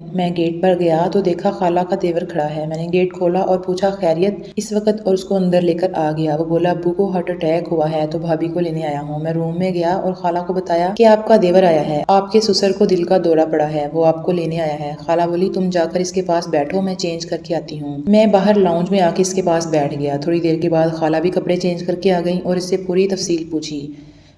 मैं गेट पर गया तो देखा खाला का देवर खड़ा है। मैंने गेट खोला और पूछा खैरियत इस वक्त, और उसको अंदर लेकर आ गया। वो बोला अब्बू को हार्ट अटैक हुआ है तो भाभी को लेने आया हूँ। मैं रूम में गया और खाला को बताया कि आपका देवर आया है, आपके ससुर को दिल का दौरा पड़ा है, वो आपको लेने आया है। खाला बोली तुम जाकर इसके पास बैठो, मैं चेंज करके आती हूँ। मैं बाहर लाउंज में आके इसके पास बैठ गया। थोड़ी देर के बाद खाला भी कपड़े चेंज करके आ गई और इससे पूरी तफसील पूछी।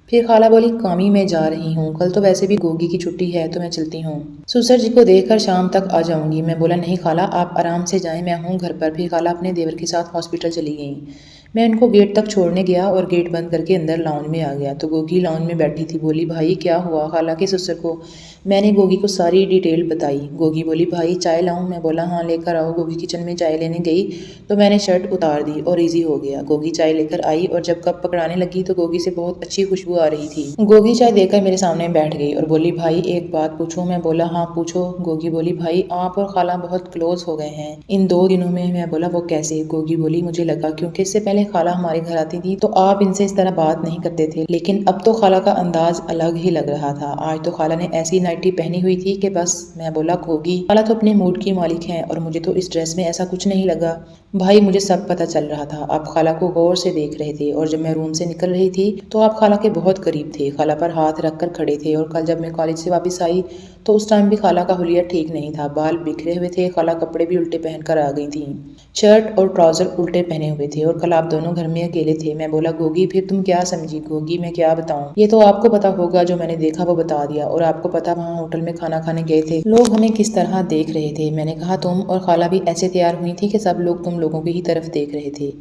फिर खाला बोली कामी मैं जा रही हूँ, कल तो वैसे भी गोगी की छुट्टी है तो मैं चलती हूँ। ससुर जी को देखकर शाम तक आ जाऊंगी। मैं बोला नहीं खाला, आप आराम से जाएं, मैं हूँ घर पर। फिर खाला अपने देवर के साथ हॉस्पिटल चली गई। मैं उनको गेट तक छोड़ने गया और गेट बंद करके अंदर लाउंज में आ गया तो गोगी लाउंज में बैठी थी। बोली भाई क्या हुआ? खाला के ससुर को मैंने गोगी को सारी डिटेल बताई। गोगी बोली भाई चाय लाऊं? मैं बोला हाँ लेकर आओ। गोगी किचन में चाय लेने गई तो मैंने शर्ट उतार दी और इजी हो गया। गोगी चाय लेकर आई और जब कप पकड़ाने लगी तो गोगी से बहुत अच्छी खुशबू आ रही थी। गोगी चाय देकर मेरे सामने बैठ गई और बोली भाई एक बात पूछूं? मैं बोला हाँ पूछो। गोगी बोली भाई आप और खाला बहुत क्लोज हो गए हैं इन 2 दिनों में। मैं बोला वो कैसे? गोगी बोली मुझे लगा क्योंकि इससे पहले खाला हमारे घर आती थी तो आप इनसे इस तरह बात नहीं करते थे, लेकिन अब तो खाला का अंदाज अलग ही लग रहा था। आज तो खाला ने ऐसी नाइटी पहनी हुई थी कि बस। मैं बोला गोगी खाला तो अपने मूड की मालिक है और मुझे तो इस ड्रेस में ऐसा कुछ नहीं लगा। भाई मुझे सब पता चल रहा था। आप खाला को गौर से देख रहे थे और जब मैं रूम से निकल रही थी तो आप खाला के बहुत करीब थे, खाला पर हाथ रख कर खड़े थे। और कल जब मैं कॉलेज से वापस आई तो उस टाइम भी खाला का हुलिया ठीक नहीं था, बाल बिखरे हुए थे, खाला कपड़े भी उल्टे पहन कर आ गई थी, शर्ट और ट्राउजर उल्टे पहने हुए थे। और कल आप दोनों घर में अकेले थे। मैं बोला गोगी फिर तुम क्या समझी? गोगी मैं क्या बताऊं, ये तो आपको पता होगा, जो मैंने देखा वो बता दिया। और आपको पता वहाँ होटल में खाना खाने गए थे, लोग हमें किस तरह देख रहे थे। मैंने कहा तुम और खाला भी ऐसे तैयार हुई थी कि सब लोग तुम लोगों की ही तरफ देख रहे थे।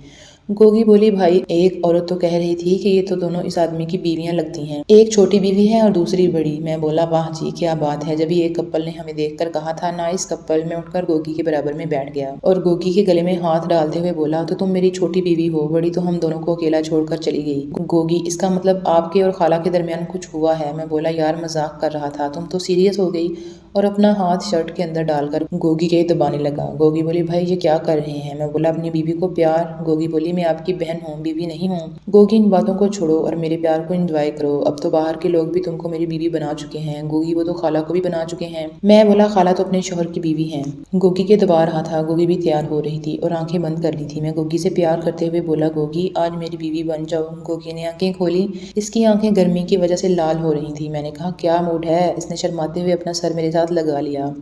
गोगी बोली भाई एक औरत तो कह रही थी कि ये तो दोनों इस आदमी की बीवियां लगती हैं, एक छोटी बीवी है और दूसरी बड़ी। मैं बोला वाह जी क्या बात है, जब एक कपल ने हमें देखकर कहा था नाइस कपल। मैं उठकर गोगी के बराबर में बैठ गया और गोगी के गले में हाथ डालते हुए बोला तो तुम मेरी छोटी बीवी हो, बड़ी तो हम दोनों को अकेला छोड़कर चली गई। गोगी इसका मतलब आपके और खाला के दरमियान कुछ हुआ है? मैं बोला यार मजाक कर रहा था, तुम तो सीरियस हो गई और अपना हाथ शर्ट के अंदर डालकर गोगी के दबाने लगा। गोगी बोली भाई ये क्या कर रहे हैं? मैं बोला अपनी बीवी को प्यार। गोगी बोली मैं आपकी बहन हूँ, बीवी नहीं हूँ। गोगी इन बातों को छोड़ो और मेरे प्यार को एंजॉय करो, अब तो बाहर के लोग भी तुमको मेरी बीवी बना चुके हैं। गोगी वो तो खाला को भी बना चुके हैं। मैं बोला खाला तो अपने शोहर की बीवी है। गोगी के दबा रहा था। गोगी भी तैयार हो रही थी और आंखें बंद कर ली थी। मैं गोगी से प्यार करते हुए बोला गोगी आज मेरी बीवी बन जाओ। गोगी ने आंखें खोली, इसकी आंखें गर्मी की वजह से लाल हो रही थी। मैंने कहा क्या मूड है? इसने शर्माते हुए अपना सर मेरे साथ लगा लिया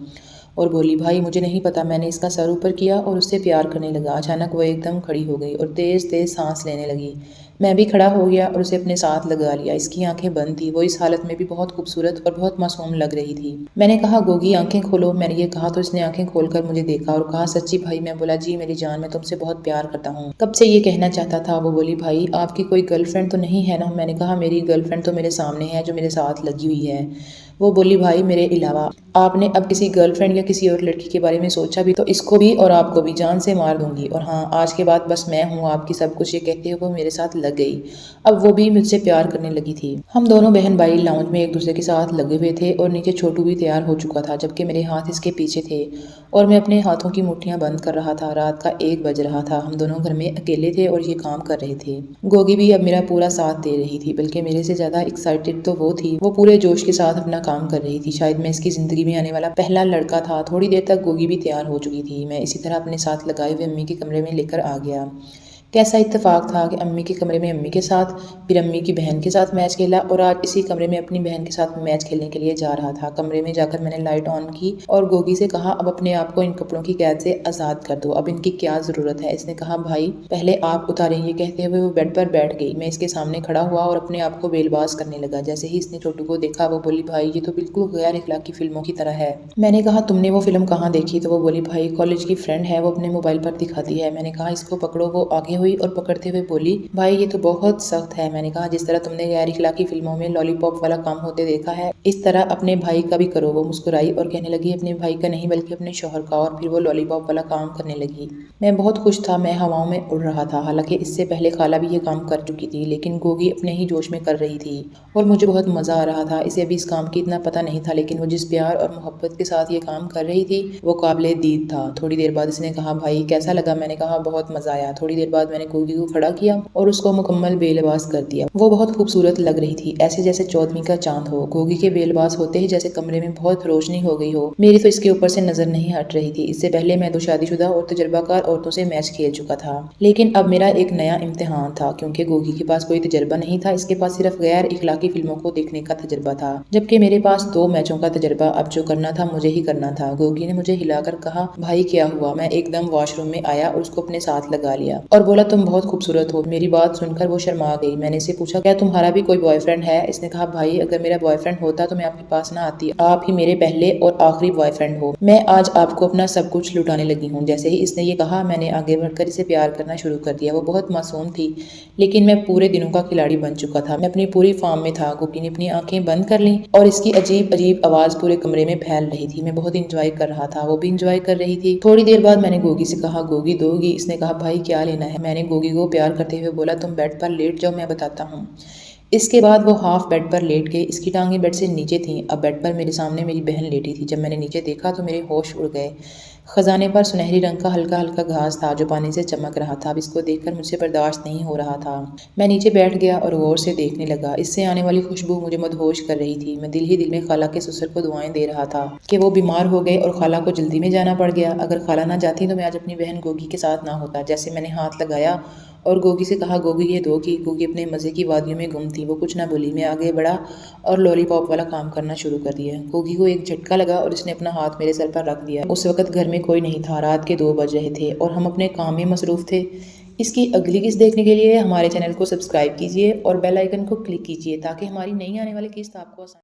और बोली भाई मुझे नहीं पता। मैंने इसका सर ऊपर किया और उससे प्यार करने लगा। अचानक वो एकदम खड़ी हो गई और तेज तेज सांस लेने लगी। मैं भी खड़ा हो गया और उसे अपने साथ लगा लिया। इसकी आंखें बंद थी, वो इस हालत में भी बहुत खूबसूरत और बहुत मासूम लग रही थी। मैंने कहा गोगी आंखें खोलो। मैंने ये कहा तो इसने आंखें खोलकर मुझे देखा और कहा सच्ची भाई? मैं बोला जी मेरी जान, मैं तुमसे बहुत प्यार करता हूँ, कब से ये कहना चाहता था। वो बोली भाई आपकी कोई गर्लफ्रेंड तो नहीं है ना? मैंने कहा मेरी गर्लफ्रेंड तो मेरे सामने है जो मेरे साथ लगी हुई है। वो बोली भाई मेरे अलावा आपने अब किसी गर्लफ्रेंड या किसी और लड़की के बारे में सोचा भी तो इसको भी और आपको भी जान से मार दूंगी। और हाँ आज के बाद बस मैं हूँ आपकी सब कुछ। ये कहते हुए वो मेरे साथ लग गई। अब वो भी मुझसे प्यार करने लगी थी। हम दोनों बहन भाई लाउंज में एक दूसरे के साथ लगे हुए थे और नीचे छोटू भी तैयार हो चुका था, जबकि मेरे हाथ इसके पीछे थे और मैं अपने हाथों की मुट्ठियां बंद कर रहा था। रात का 1 बज रहा था। हम दोनों घर में अकेले थे और ये काम कर रहे थे। गोगी भी अब मेरा पूरा साथ दे रही थी, बल्कि मेरे से ज्यादा एक्साइटेड तो वो थी। वो पूरे जोश के साथ अपना काम कर रही थी। शायद मैं इसकी जिंदगी में आने वाला पहला लड़का था। थोड़ी देर तक गोगी भी तैयार हो चुकी थी। मैं इसी तरह अपने साथ लगाए हुए अम्मी के कमरे में लेकर आ गया। कैसा इत्तेफाक था कि अम्मी के कमरे में अम्मी के साथ, फिर अम्मी की बहन के साथ मैच खेला और आज इसी कमरे में अपनी बहन के साथ मैच खेलने के लिए जा रहा था। कमरे में जाकर मैंने लाइट ऑन की और गोगी से कहा अब अपने आप को इन कपड़ों की कैद से आज़ाद कर दो, अब इनकी क्या ज़रूरत है। इसने कहा भाई पहले आप उतारें। ये कहते हुए वो बेड पर बैठ गई। मैं इसके सामने खड़ा हुआ और अपने आप को बेलबाज करने लगा। जैसे ही इसने छोटू को देखा वो बोली भाई ये तो बिल्कुल गैर इखलाकी फिल्मों की तरह है। मैंने कहा तुमने वो फिल्म कहाँ देखी? तो वो बोली भाई कॉलेज की फ्रेंड है, वो अपने मोबाइल पर दिखाती है। मैंने कहा इसको पकड़ो। वो आगे हुई और पकड़ते हुए बोली भाई ये तो बहुत सख्त है। मैंने कहा जिस तरह तुमने गैर इखलाकी फिल्मों में लॉलीपॉप वाला काम होते देखा है इस तरह अपने भाई का भी करो। वो मुस्कुराई और कहने लगी अपने भाई का नहीं बल्कि अपने शौहर का, और फिर वो लॉलीपॉप वाला काम करने लगी। मैं बहुत खुश था, मैं हवाओं में उड़ रहा था। हालांकि इससे पहले खाला भी ये काम कर चुकी थी, लेकिन गोगी अपने ही जोश में कर रही थी और मुझे बहुत मजा आ रहा था। इसे अभी इस काम की इतना पता नहीं था, लेकिन वो जिस प्यार और मोहब्बत के साथ ये काम कर रही थी वो काबिले दीद था। थोड़ी देर बाद इसने कहा भाई कैसा लगा? मैंने कहा बहुत मजा आया। थोड़ी देर बाद मैंने गोगी को खड़ा किया और उसको मुकम्मल बेलिबास कर दिया। वो बहुत खूबसूरत लग रही थी, ऐसे जैसे चौदहवीं का चांद हो। गोगी के बेलिबास होते ही जैसे कमरे में बहुत रोशनी हो गई हो। मेरी तो इसके ऊपर से नजर नहीं हट रही थी। इससे पहले मैं 2 शादीशुदा और तजर्बाकार औरतों से मैच खेल चुका था, लेकिन अब मेरा एक नया इम्तिहान था, क्योंकि गोगी के पास कोई तजर्बा नहीं था। इसके पास सिर्फ गैर इखलाकी फिल्मों को देखने का तजर्बा था, जबकि मेरे पास 2 मैचों का तजर्बा। अब जो करना था मुझे ही करना था। गोगी ने मुझे हिलाकर कहा, भाई क्या हुआ? मैं एकदम वॉशरूम में आया और उसको अपने साथ लगा लिया और बोला, तुम बहुत खूबसूरत हो। मेरी बात सुनकर वो शर्मा गई। मैंने इसे पूछा, क्या तुम्हारा भी कोई बॉयफ्रेंड है? इसने कहा, भाई अगर मेरा बॉयफ्रेंड होता तो मैं आपके पास ना आती। आप ही मेरे पहले और आखिरी बॉयफ्रेंड हो। मैं आज आपको अपना सब कुछ लुटाने लगी हूँ। जैसे ही इसने ये कहा, मैंने आगे बढ़कर इसे प्यार करना शुरू कर दिया। वो बहुत मासूम थी, लेकिन मैं पूरे दिनों का खिलाड़ी बन चुका था। मैं अपनी पूरी फॉर्म में था। गोगी ने अपनी आंखें बंद कर ली और इसकी अजीब अजीब आवाज पूरे कमरे में फैल रही थी। मैं बहुत इंजॉय कर रहा था, वो भी इंजॉय कर रही थी। थोड़ी देर बाद मैंने गोगी से कहा, गोगी दोगी? इसने कहा, भाई क्या लेना है? मैंने गोगी को प्यार करते हुए बोला, तुम बेड पर लेट जाओ, मैं बताता हूँ। इसके बाद वो हाफ बेड पर लेट गई। इसकी टांगें बेड से नीचे थीं। अब बेड पर मेरे सामने मेरी बहन लेटी थी। जब मैंने नीचे देखा तो मेरे होश उड़ गए। खजाने पर सुनहरी रंग का हल्का हल्का घास था जो पानी से चमक रहा था। अब इसको देखकर मुझसे बर्दाश्त नहीं हो रहा था। मैं नीचे बैठ गया और गौर से देखने लगा। इससे आने वाली खुशबू मुझे मदहोश कर रही थी। मैं दिल ही दिल में खाला के ससुर को दुआएं दे रहा था कि वो बीमार हो गए और खाला को जल्दी में जाना पड़ गया। अगर खाला ना जाती तो मैं आज अपनी बहन गोगी के साथ ना होता। जैसे मैंने हाथ लगाया और गोगी से कहा, गोगी ये दो की। गोगी अपने मज़े की वादियों में गुम थी। वो कुछ ना बोली। मैं आगे बढ़ा और लॉलीपॉप वाला काम करना शुरू कर दिया। गोगी को एक झटका लगा और इसने अपना हाथ मेरे सर पर रख दिया। उस वक्त घर में कोई नहीं था। रात के 2 बज रहे थे और हम अपने काम में मसरूफ़ थे। इसकी अगली किस्त देखने के लिए हमारे चैनल को सब्सक्राइब कीजिए और बेल आइकन को क्लिक कीजिए ताकि हमारी नई आने वाली किस्त आपको आसान